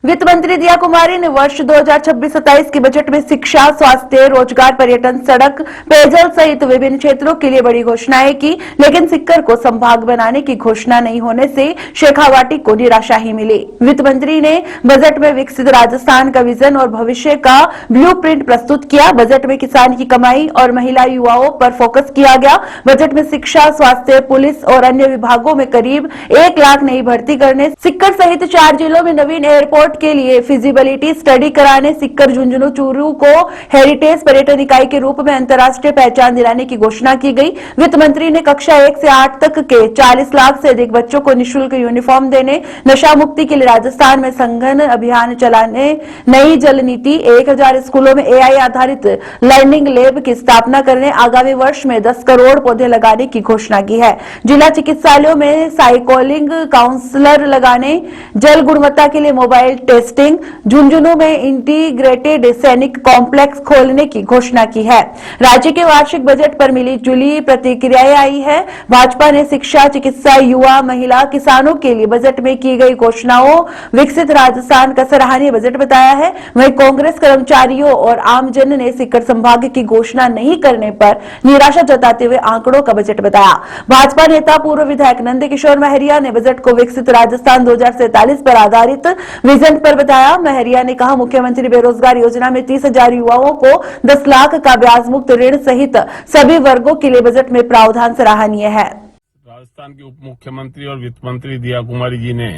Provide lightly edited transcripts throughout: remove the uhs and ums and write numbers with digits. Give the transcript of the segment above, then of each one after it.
वित्त मंत्री दिया कुमारी ने वर्ष 2026-27 के बजट में शिक्षा, स्वास्थ्य, रोजगार, पर्यटन, सड़क, पेयजल सहित विभिन्न क्षेत्रों के लिए बड़ी घोषणाएं की, लेकिन सिक्कर को संभाग बनाने की घोषणा नहीं होने से शेखावाटी को निराशा ही मिली। वित्त मंत्री ने बजट में विकसित राजस्थान का विजन और भविष्य का ब्लूप्रिंट प्रस्तुत किया। बजट में किसान की कमाई और महिला युवाओं पर फोकस किया गया। बजट में शिक्षा, स्वास्थ्य, पुलिस और अन्य विभागों में करीब 1 लाख नई भर्ती करने, सिक्कर सहित 4 जिलों में नवीन एयरपोर्ट के लिए फिजिबिलिटी स्टडी कराने, सिक्कर, झुंझुनू, चूरू को हेरिटेज पर्यटन इकाई के रूप में अंतर्राष्ट्रीय पहचान दिलाने की घोषणा की गई। वित्त मंत्री ने कक्षा 1 से 8 तक के 40 लाख से अधिक बच्चों को निःशुल्क यूनिफॉर्म देने, नशा मुक्ति के लिए राजस्थान में संघन अभियान चलाने, नई जल नीति, 1000 स्कूलों में AI आधारित लर्निंग लैब की स्थापना करने, आगामी वर्ष में 10 करोड़ पौधे लगाने की घोषणा की है। जिला चिकित्सालयों में साइकोलिंग काउंसलर लगाने, जल गुणवत्ता के लिए मोबाइल टेस्टिंग, झुंझुनू में इंटीग्रेटेड सैनिक कॉम्प्लेक्स खोलने की घोषणा की है। राज्य के वार्षिक बजट पर मिली जुली प्रतिक्रियाएं आई है। भाजपा ने शिक्षा, चिकित्सा, युवा, महिला, किसानों के लिए बजट में की गई घोषणाओं विकसित राजस्थान का सराहनीय बजट बताया है। वहीं कांग्रेस कर्मचारियों और आमजन ने सिक्कर संभाग की घोषणा नहीं करने पर निराशा जताते हुए आंकड़ों का बजट बताया। भाजपा नेता पूर्व विधायक नंद किशोर महरिया ने बजट को विकसित राजस्थान 2047 पर आधारित विजन पर बताया। महरिया ने कहा, मुख्यमंत्री बेरोजगार योजना में 30,000 युवाओं को 10 लाख का ब्याज मुक्त ऋण सहित सभी वर्गों के लिए बजट में प्रावधान सराहनीय है। राजस्थान के उप मुख्यमंत्री और वित्त मंत्री दिया कुमारी जी ने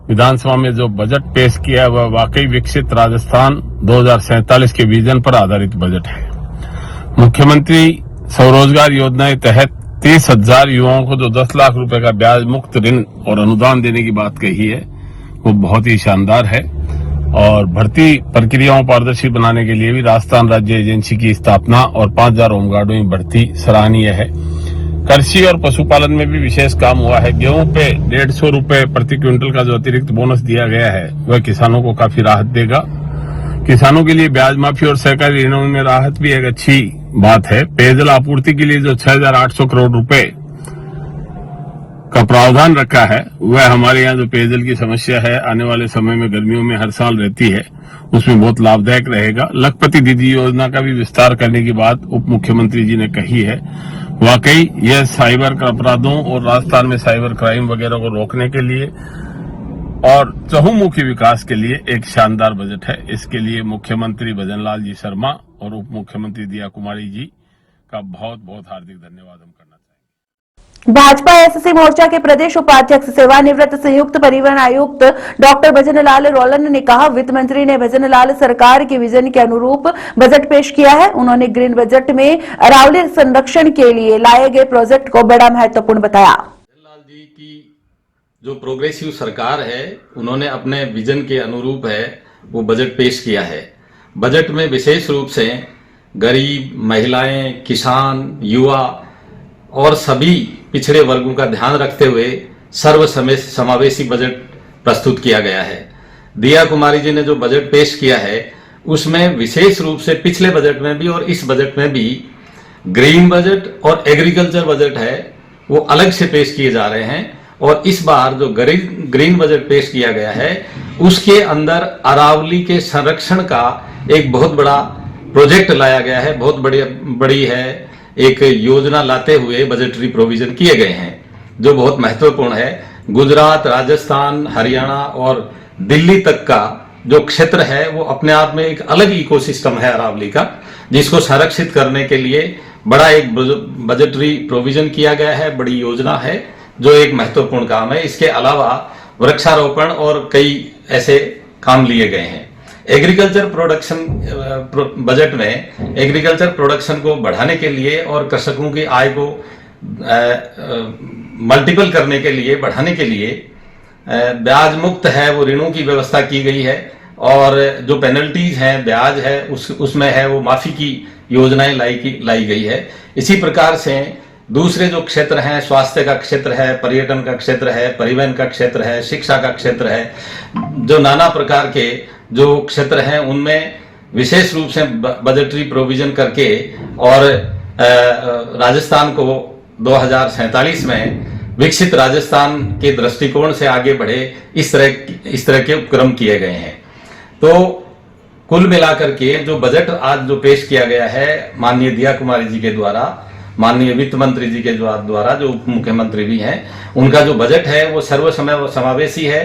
विधानसभा में जो बजट पेश किया वह वाकई विकसित राजस्थान 2047 के विजन पर आधारित बजट है। मुख्यमंत्री स्वरोजगार योजना के तहत 30,000 युवाओं को जो 10 लाख रुपए का ब्याज मुक्त ऋण और अनुदान देने की बात कही है वो बहुत ही शानदार है और भर्ती प्रक्रियाओं पारदर्शी बनाने के लिए भी राजस्थान राज्य एजेंसी की स्थापना और 5000 होमगार्डों में भर्ती सराहनीय है। कृषि और पशुपालन में भी विशेष काम हुआ है। गेहूं पे 150 रुपए प्रति क्विंटल का जो अतिरिक्त बोनस दिया गया है वह किसानों को काफी राहत देगा। किसानों के लिए ब्याज माफी और सहकारी ऋणों में राहत भी एक अच्छी बात है। पेयजल आपूर्ति के लिए जो 6,800 करोड़ रुपए का प्रावधान रखा है वह हमारे यहाँ जो पेयजल की समस्या है आने वाले समय में गर्मियों में हर साल रहती है उसमें बहुत लाभदायक रहेगा। लखपति दीदी योजना का भी विस्तार करने की बात उप मुख्यमंत्री जी ने कही है। वाकई यह साइबर अपराधों और राजस्थान में साइबर क्राइम वगैरह को रोकने के लिए और चहुमुखी विकास के लिए एक शानदार बजट है। इसके लिए मुख्यमंत्री भजनलाल जी शर्मा और उप मुख्यमंत्री दिया कुमारी जी का बहुत बहुत हार्दिक धन्यवाद हम करना चाहेंगे। भाजपा एससी मोर्चा के प्रदेश उपाध्यक्ष सेवानिवृत्त संयुक्त परिवहन आयुक्त डॉक्टर भजनलाल रोलन ने कहा, वित्त मंत्री ने भजनलाल सरकार के विजन के अनुरूप बजट पेश किया है। उन्होंने ग्रीन बजट में अरावली संरक्षण के लिए लाए गए प्रोजेक्ट को बड़ा महत्वपूर्ण बताया। भजनलाल जी की जो प्रोग्रेसिव सरकार है उन्होंने अपने विजन के अनुरूप है वो बजट पेश किया है। बजट में विशेष रूप से गरीब, महिलाएं, किसान, युवा और सभी पिछड़े वर्गों का ध्यान रखते हुए सर्वसमावेशी बजट प्रस्तुत किया गया है। दिया कुमारी जी ने जो बजट पेश किया है उसमें विशेष रूप से पिछले बजट में भी और इस बजट में भी ग्रीन बजट और एग्रीकल्चर बजट है वो अलग से पेश किए जा रहे हैं और इस बार जो ग्रीन बजट पेश किया गया है उसके अंदर अरावली के संरक्षण का एक बहुत बड़ा प्रोजेक्ट लाया गया है। बहुत बड़ी है एक योजना लाते हुए बजटरी प्रोविजन किए गए हैं जो बहुत महत्वपूर्ण है। गुजरात, राजस्थान, हरियाणा और दिल्ली तक का जो क्षेत्र है वो अपने आप में एक अलग इकोसिस्टम है अरावली का, जिसको संरक्षित करने के लिए बड़ा एक बजटरी प्रोविजन किया गया है। बड़ी योजना है जो एक महत्वपूर्ण काम है। इसके अलावा वृक्षारोपण और कई ऐसे काम लिए गए हैं। एग्रीकल्चर प्रोडक्शन बजट में एग्रीकल्चर प्रोडक्शन को बढ़ाने के लिए और कृषकों की आय को मल्टीपल करने के लिए बढ़ाने के लिए ब्याज मुक्त है वो ऋणों की व्यवस्था की गई है और जो पेनल्टीज हैं ब्याज है उसमें है वो माफी की योजनाएं लाई गई है। इसी प्रकार से दूसरे जो क्षेत्र हैं, स्वास्थ्य का क्षेत्र है, पर्यटन का क्षेत्र है, परिवहन का क्षेत्र है, शिक्षा का क्षेत्र है, जो नाना प्रकार के जो क्षेत्र हैं उनमें विशेष रूप से बजटरी प्रोविजन करके और राजस्थान को 2047 में विकसित राजस्थान के दृष्टिकोण से आगे बढ़े, इस तरह के उपक्रम किए गए हैं। तो कुल मिलाकर के जो बजट आज जो पेश किया गया है माननीय दिया कुमारी जी के द्वारा, माननीय वित्त मंत्री जी के द्वारा, जो उप मुख्यमंत्री भी हैं, उनका जो बजट है वो सर्वसमावेशी है,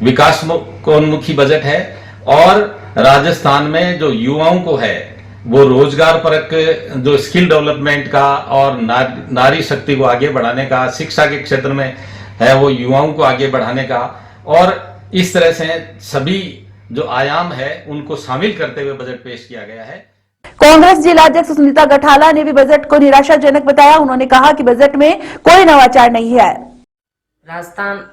विकासोन्मुखी बजट है और राजस्थान में जो युवाओं को है वो रोजगार परक जो स्किल डेवलपमेंट का और नारी शक्ति को आगे बढ़ाने का, शिक्षा के क्षेत्र में है वो युवाओं को आगे बढ़ाने का, और इस तरह से सभी जो आयाम है उनको शामिल करते हुए बजट पेश किया गया है। कांग्रेस जिलाध्यक्ष सुनीता गठाला ने भी बजट को निराशाजनक बताया। उन्होंने कहा कि बजट में कोई नवाचार नहीं है। राजस्थान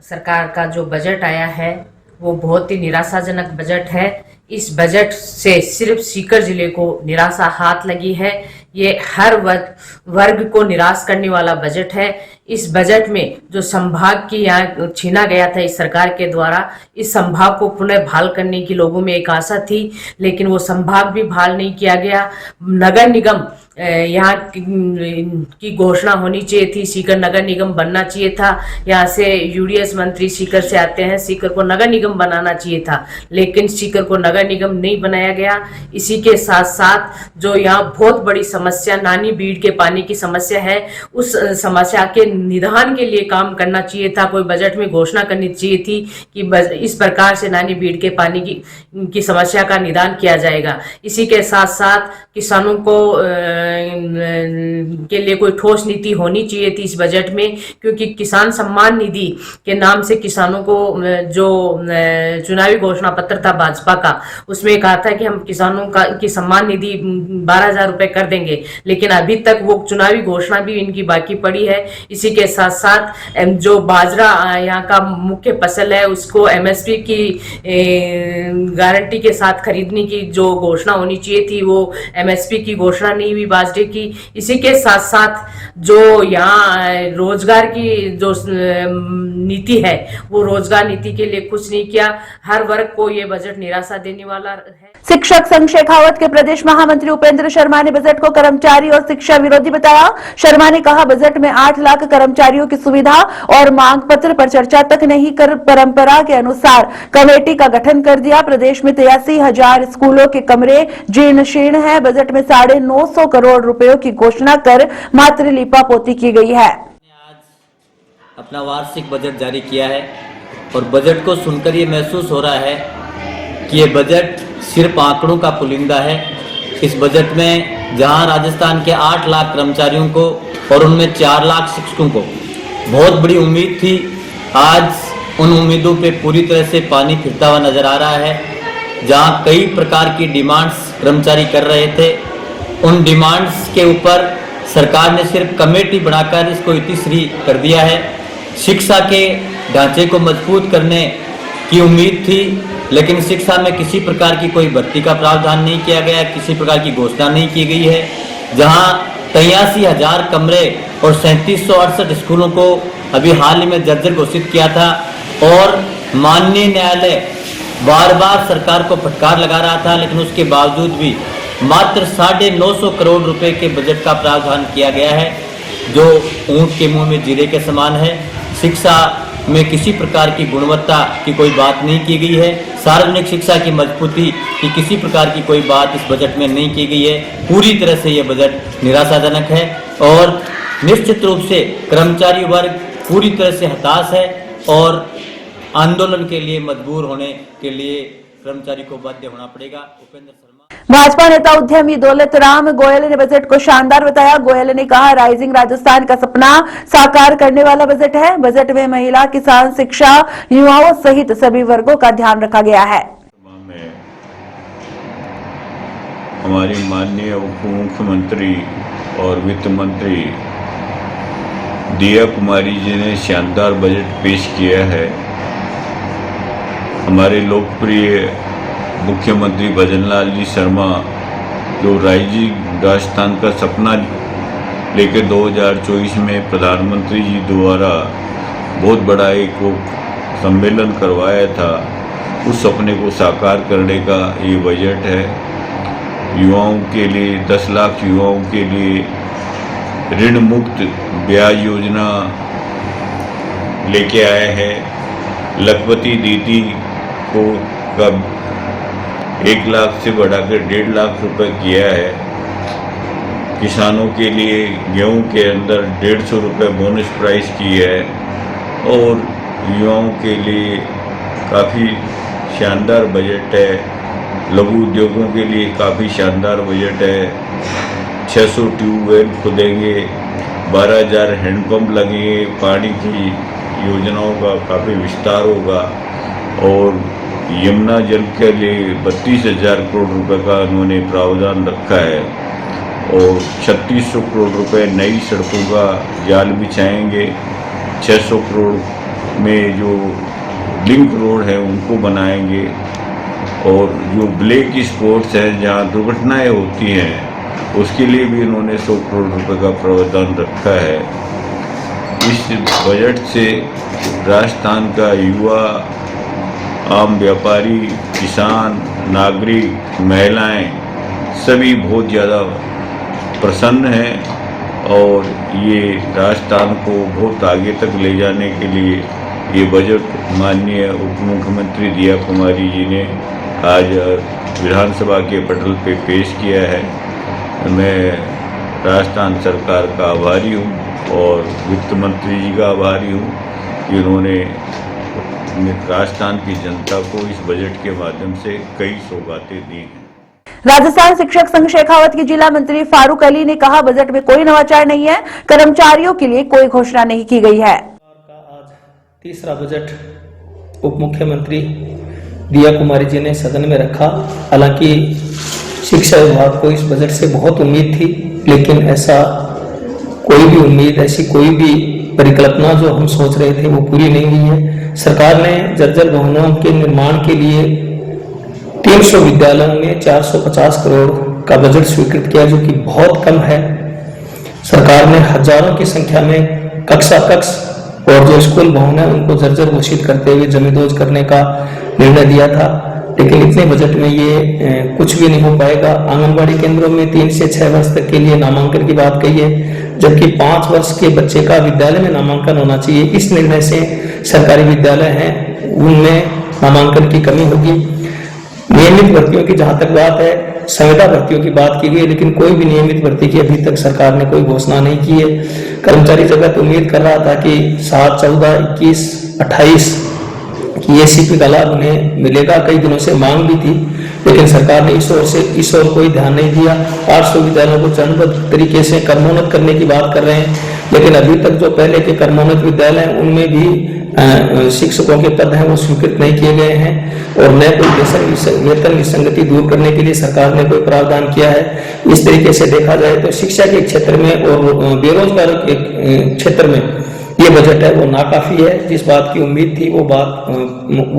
सरकार का जो बजट आया है वो बहुत ही निराशाजनक बजट है। इस बजट से सिर्फ सीकर जिले को निराशा हाथ लगी है। ये हर वर्ग को निराश करने वाला बजट है। इस बजट में जो संभाग की यहाँ छीना गया था इस सरकार के द्वारा, इस संभाग को पुनः बहाल करने की लोगों में एक आशा थी, लेकिन वो संभाग भी बहाल नहीं किया गया। नगर निगम यहाँ की घोषणा होनी चाहिए थी, सीकर नगर निगम बनना चाहिए था। यहाँ से यूडीएस मंत्री सीकर से आते हैं, सीकर को नगर निगम बनाना चाहिए था, लेकिन सीकर को नगर निगम नहीं बनाया गया। इसी के साथ साथ जो यहाँ बहुत बड़ी समस्या नानी बीड़ के पानी की समस्या है, उस समस्या के निदान के लिए काम करना चाहिए था। कोई बजट में घोषणा करनी चाहिए थी कि इस प्रकार से नानी बीड़ के पानी की समस्या का निदान किया जाएगा। इसी के साथ साथ किसानों को के लिए कोई ठोस नीति होनी चाहिए थी इस बजट में, क्योंकि किसान सम्मान निधि के नाम से किसानों को जो चुनावी घोषणा पत्र था भाजपा का, उसमें कहा था कि हम किसानों की सम्मान निधि 12,000 रुपए कर देंगे, लेकिन अभी तक वो चुनावी घोषणा भी इनकी बाकी पड़ी है। इसी के साथ साथ जो बाजरा यहाँ का मुख्य फसल है उसको एमएसपी की गारंटी के साथ खरीदने की जो घोषणा होनी चाहिए थी वो एमएसपी की घोषणा नहीं हुई बाजरे की। इसी के साथ साथ जो यहाँ रोजगार की जो नीति है वो रोजगार नीति के लिए कुछ नहीं किया। हर वर्ग को ये बजट निराशा देने वाला है। शिक्षक संघ शेखावत के प्रदेश महामंत्री उपेंद्र शर्मा ने बजट को कर्मचारी और शिक्षा विरोधी बताया। शर्मा ने कहा, बजट में 8 लाख कर्मचारियों की सुविधा और मांग पत्र पर चर्चा तक नहीं कर परंपरा के अनुसार कमेटी का गठन कर दिया। प्रदेश में 83,000 स्कूलों के कमरे जीर्ण शीर्ण है। बजट में 950 करोड़ रुपयों की घोषणा कर मात्र लीपापोती की गई है। आज अपना वार्षिक बजट जारी किया है और बजट को सुनकर ये महसूस हो रहा है कि ये बजट सिर्फ आंकड़ों का पुलिंदा है। इस बजट में जहां राजस्थान के 8 लाख कर्मचारियों को और उनमें 4 लाख शिक्षकों को बहुत बड़ी उम्मीद थी, आज उन उम्मीदों पे पूरी तरह से पानी फिरता हुआ नजर आ रहा है। जहां कई प्रकार की डिमांड्स कर्मचारी कर रहे थे, उन डिमांड्स के ऊपर सरकार ने सिर्फ कमेटी बनाकर इसको इतिश्री कर दिया है। शिक्षा के ढांचे को मजबूत करने की उम्मीद थी, लेकिन शिक्षा में किसी प्रकार की कोई भर्ती का प्रावधान नहीं किया गया, किसी प्रकार की घोषणा नहीं की गई है। जहां 83,000 कमरे और 3768 स्कूलों को अभी हाल ही में जर्जर घोषित किया था और माननीय न्यायालय बार बार सरकार को फटकार लगा रहा था, लेकिन उसके बावजूद भी मात्र 950 करोड़ रुपए के बजट का प्रावधान किया गया है, जो ऊंट के मुंह में जीरे के समान है। शिक्षा में किसी प्रकार की गुणवत्ता की कोई बात नहीं की गई है। सार्वजनिक शिक्षा की मजबूती की किसी प्रकार की कोई बात इस बजट में नहीं की गई है। पूरी तरह से ये बजट निराशाजनक है और निश्चित रूप से कर्मचारी वर्ग पूरी तरह से हताश है और आंदोलन के लिए मजबूर होने के लिए कर्मचारी को बाध्य होना पड़ेगा। उपेंद्र शर्मा। भाजपा नेता उद्यमी दौलत राम गोयल ने बजट को शानदार बताया। गोयल ने कहा, राइजिंग राजस्थान का सपना साकार करने वाला बजट है। बजट में महिला, किसान, शिक्षा, युवाओं सहित सभी वर्गों का ध्यान रखा गया है। हमारी माननीय उप मुख्यमंत्री और वित्त मंत्री दिया कुमारी जी ने शानदार बजट पेश किया है। हमारे लोकप्रिय मुख्यमंत्री भजनलाल जी शर्मा जो राइजिंग राजस्थान का सपना लेकर 2024 में प्रधानमंत्री जी द्वारा बहुत बड़ा एक सम्मेलन करवाया था, उस सपने को साकार करने का ये बजट है। युवाओं के लिए 10 लाख युवाओं के लिए ऋण मुक्त ब्याज योजना लेके आए हैं। लखपति दीदी को का 1 लाख से बढ़ाकर 1.5 लाख रुपए किया है। किसानों के लिए गेहूं के अंदर 150 रुपये बोनस प्राइस की है और युवाओं के लिए काफ़ी शानदार बजट है। लघु उद्योगों के लिए काफ़ी शानदार बजट है। 600 ट्यूबवेल खुदेंगे, 12,000 हैंडपम्प लगेंगे, पानी की योजनाओं का काफ़ी विस्तार होगा और यमुना जल के लिए 32,000 करोड़ रुपए का उन्होंने प्रावधान रखा है और 3600 करोड़ रुपए नई सड़कों का जाल बिछाएंगे। 600 करोड़ में जो लिंक रोड है उनको बनाएंगे और जो ब्लैक स्पॉट्स हैं जहां दुर्घटनाएं होती हैं उसके लिए भी इन्होंने 100 करोड़ रुपए का प्रावधान रखा है। इस बजट से राजस्थान का युवा, आम व्यापारी, किसान, नागरिक, महिलाएं सभी बहुत ज़्यादा प्रसन्न हैं और ये राजस्थान को बहुत आगे तक ले जाने के लिए ये बजट माननीय उप मुख्यमंत्री दिया कुमारी जी ने आज विधानसभा के पटल पे पेश किया है। मैं राजस्थान सरकार का आभारी हूँ और वित्त मंत्री जी का आभारी हूँ कि उन्होंने राजस्थान की जनता को इस बजट के माध्यम से कई सौगातें दी हैं। राजस्थान शिक्षक संघ शेखावत की जिला मंत्री फारूक अली ने कहा, बजट में कोई नवाचार नहीं है, कर्मचारियों के लिए कोई घोषणा नहीं की गई है। आज तीसरा बजट उप मुख्यमंत्री दिया कुमारी जी ने सदन में रखा। हालांकि शिक्षा विभाग को इस बजट से बहुत उम्मीद थी, लेकिन ऐसा कोई भी उम्मीद, ऐसी कोई भी परिकल्पना जो हम सोच रहे थे वो पूरी नहीं हुई है। सरकार ने जर्जर भवनों के निर्माण के लिए 300 विद्यालयों में 450 करोड़ का बजट स्वीकृत किया, जो कि बहुत कम है। सरकार ने हजारों की संख्या में कक्षा कक्ष और जो स्कूल भवन है उनको जर्जर घोषित करते हुए जमींदोज करने का निर्णय दिया था, लेकिन इतने बजट में ये कुछ भी नहीं हो पाएगा। आंगनबाड़ी केंद्रों में 3 से 6 वर्ष तक के लिए नामांकन की बात कही है, जबकि 5 वर्ष के बच्चे का विद्यालय में नामांकन होना चाहिए। इस निर्णय से सरकारी विद्यालय हैं उनमें नामांकन की कमी होगी। नियमित भर्तियों की जहां तक बात है, संविदा भर्तियों की बात की गई, लेकिन कोई भी नियमित भर्ती की अभी तक सरकार ने कोई घोषणा नहीं की है। कर्मचारी जगत उम्मीद कर रहा था कि 7, 14, 21, 28 की एसीपी का लाभ उन्हें मिलेगा। कई दिनों से मांग भी थी, लेकिन सरकार ने इस ओर कोई ध्यान नहीं दिया। 800 विद्यालयों को चरणबद्ध तरीके से कर्मोन्नत करने की बात कर रहे हैं, लेकिन अभी तक जो पहले के कर्मोन्नत विद्यालय हैं उनमें भी शिक्षकों के पद हैं वो स्वीकृत नहीं किए गए हैं और न कोई वेतन विसंगति दूर करने के लिए सरकार ने कोई प्रावधान किया है। इस तरीके से देखा जाए तो शिक्षा के क्षेत्र में और बेरोजगारों के क्षेत्र में ये बजट है वो नाकाफी है। जिस बात की उम्मीद थी वो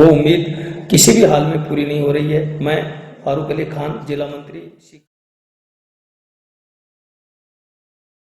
उम्मीद किसी भी हाल में पूरी नहीं हो रही है। मैं फारूक अली खान, जिला मंत्री।